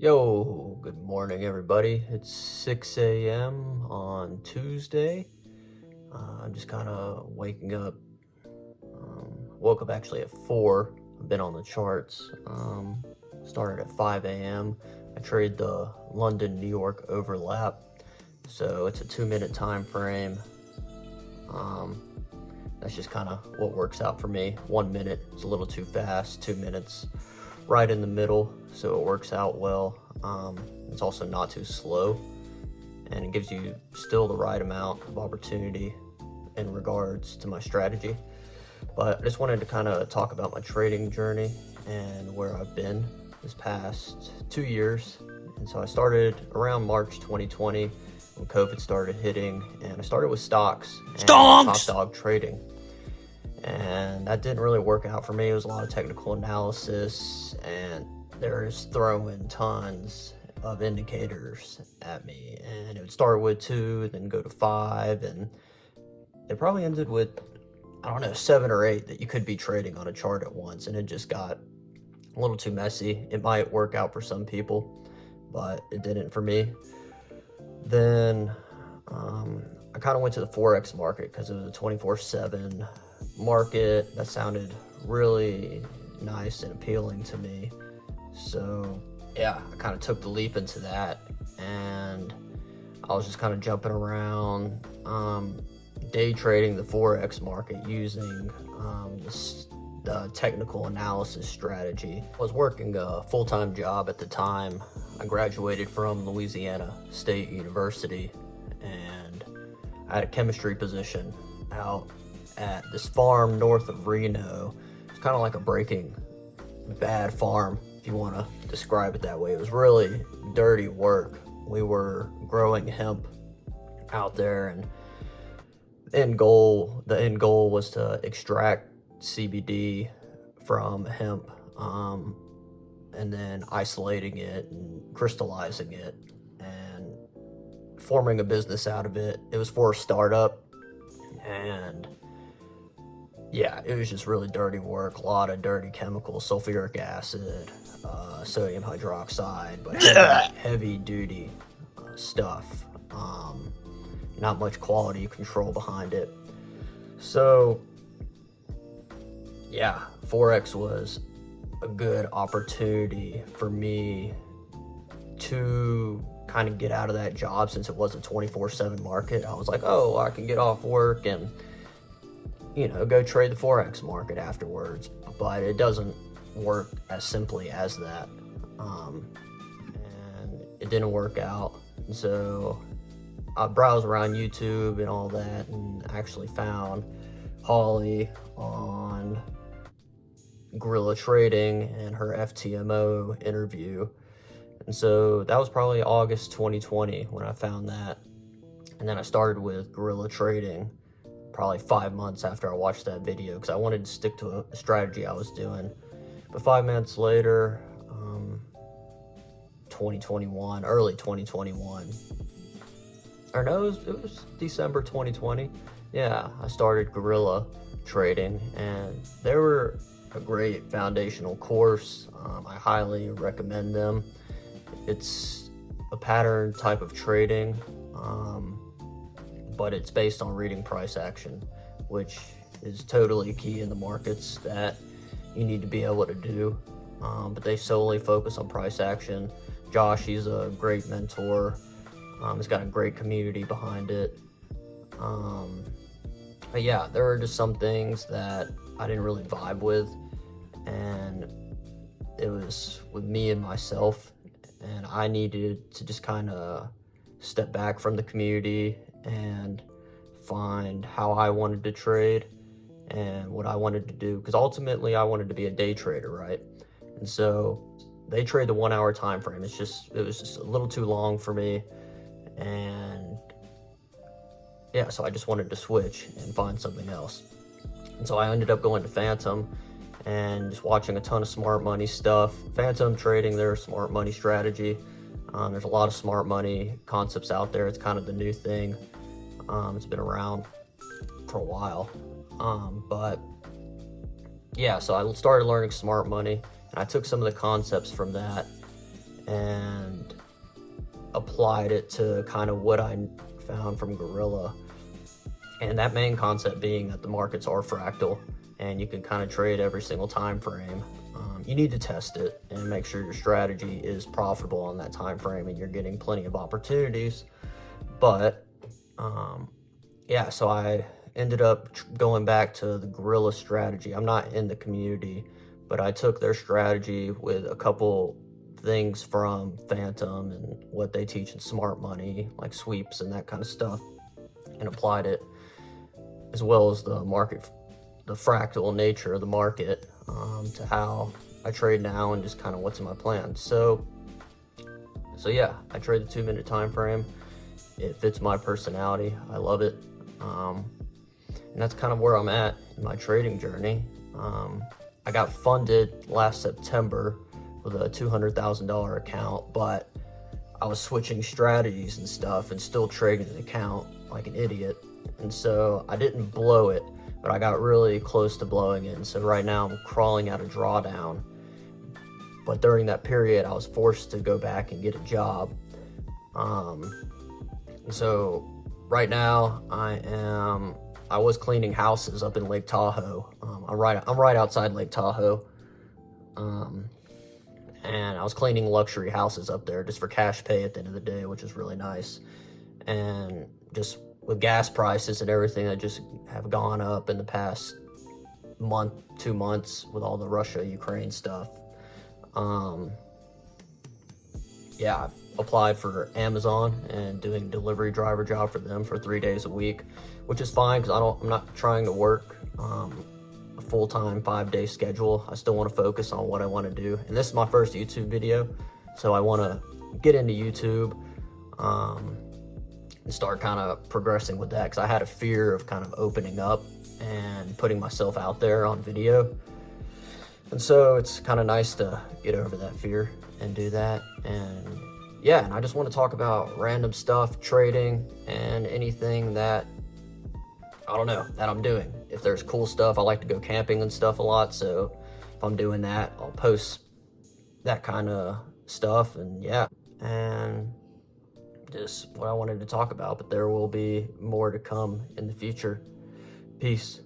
Yo, good morning everybody. It's 6 a.m. on Tuesday. I'm just kind of waking up. Woke up actually at 4. I've been on the charts. Started at 5 a.m. I trade the London-New York overlap. So it's a 2-minute time frame. That's just kind of what works out for me. 1 minute is a little too fast. 2 minutes right in the middle, so it works out well. It's also not too slow, and it gives you still the right amount of opportunity in regards to my strategy. But I just wanted to kind of talk about my trading journey and where I've been this past 2 years. And so I started around March 2020 when COVID started hitting, and I started with stocks and top dog trading. And that didn't really work out for me. It was a lot of technical analysis, and they're just throwing tons of indicators at me. And it would start with 2, then go to 5, and it probably ended with, 7 or 8 that you could be trading on a chart at once. And it just got a little too messy. It might work out for some people, but it didn't for me. Then I kind of went to the Forex market because it was a 24/7 market that sounded really nice and appealing to me. So yeah, I kind of took the leap into that, and I was just kind of jumping around, day trading the Forex market using the technical analysis strategy. I was working a full-time job at the time. I graduated from Louisiana State University, and I had a chemistry position out at this farm north of Reno. It's kind of like a Breaking Bad farm, if you want to describe it that way. It was really dirty work. We were growing hemp out there, and the end goal was to extract CBD from hemp, and then isolating it and crystallizing it and forming a business out of it. It was for a startup, and yeah, it was just really dirty work, a lot of dirty chemicals, sulfuric acid, sodium hydroxide, but heavy duty stuff. Not much quality control behind it. So yeah, Forex was a good opportunity for me to kind of get out of that job, since it was a 24/7 market. I was like, oh, I can get off work and go trade the Forex market afterwards. But it doesn't work as simply as that. And it didn't work out. And so I browsed around YouTube and all that, and actually found Holly on Guerrilla Trading and her FTMO interview. And so that was probably August 2020 when I found that. And then I started with Guerrilla Trading probably 5 months after I watched that video, because I wanted to stick to a strategy I was doing. But 5 months later, 2021, early 2021, or no, it was December 2020. Yeah, I started Guerrilla Trading, and they were a great foundational course. I highly recommend them. It's a pattern type of trading, but it's based on reading price action, which is totally key in the markets that you need to be able to do. But they solely focus on price action. Josh, he's a great mentor. He's got a great community behind it. But yeah, there were just some things that I didn't really vibe with, and it was with me and myself, and I needed to just kind of step back from the community and find how I wanted to trade and what I wanted to do, because ultimately I wanted to be a day trader, right? And so they trade the 1 hour time frame. It was just a little too long for me, and yeah, so I just wanted to switch and find something else. And so I ended up going to Phantom and just watching a ton of smart money stuff. Phantom trading their smart money strategy. There's a lot of smart money concepts out there. It's kind of the new thing. It's been around for a while. But yeah, so I started learning smart money, and I took some of the concepts from that and applied it to kind of what I found from Gorilla. And that main concept being that the markets are fractal and you can kind of trade every single time frame. You need to test it and make sure your strategy is profitable on that time frame and you're getting plenty of opportunities. But yeah, so I ended up going back to the Gorilla strategy. I'm not in the community, but I took their strategy with a couple things from Phantom and what they teach in Smart Money, like sweeps and that kind of stuff, and applied it, as well as the market, the fractal nature of the market, to how I trade now and just kind of what's in my plan. So yeah, I trade the 2-minute time frame. It fits my personality. I love it. And that's kind of where I'm at in my trading journey. I got funded last September with a $200,000 account, but I was switching strategies and stuff and still trading the account like an idiot. And so I didn't blow it, but I got really close to blowing it. And so right now I'm crawling out of Drawdown. But during that period, I was forced to go back and get a job. So right now I was cleaning houses up in Lake Tahoe. I'm right outside Lake Tahoe. And I was cleaning luxury houses up there just for cash pay at the end of the day, which is really nice. And just with gas prices and everything that just have gone up in the past month, 2 months with all the Russia-Ukraine stuff. Yeah, I've applied for Amazon and doing delivery driver job for them for 3 days a week, which is fine because I'm not trying to work a full-time 5-day schedule. I still want to focus on what I want to do. And this is my first YouTube video, so I want to get into YouTube and start kind of progressing with that, because I had a fear of kind of opening up and putting myself out there on video. And so it's kind of nice to get over that fear and do that. And yeah, and I just want to talk about random stuff, trading, and anything that, I don't know, that I'm doing. If there's cool stuff, I like to go camping and stuff a lot. So if I'm doing that, I'll post that kind of stuff. And yeah, and just what I wanted to talk about, but there will be more to come in the future. Peace.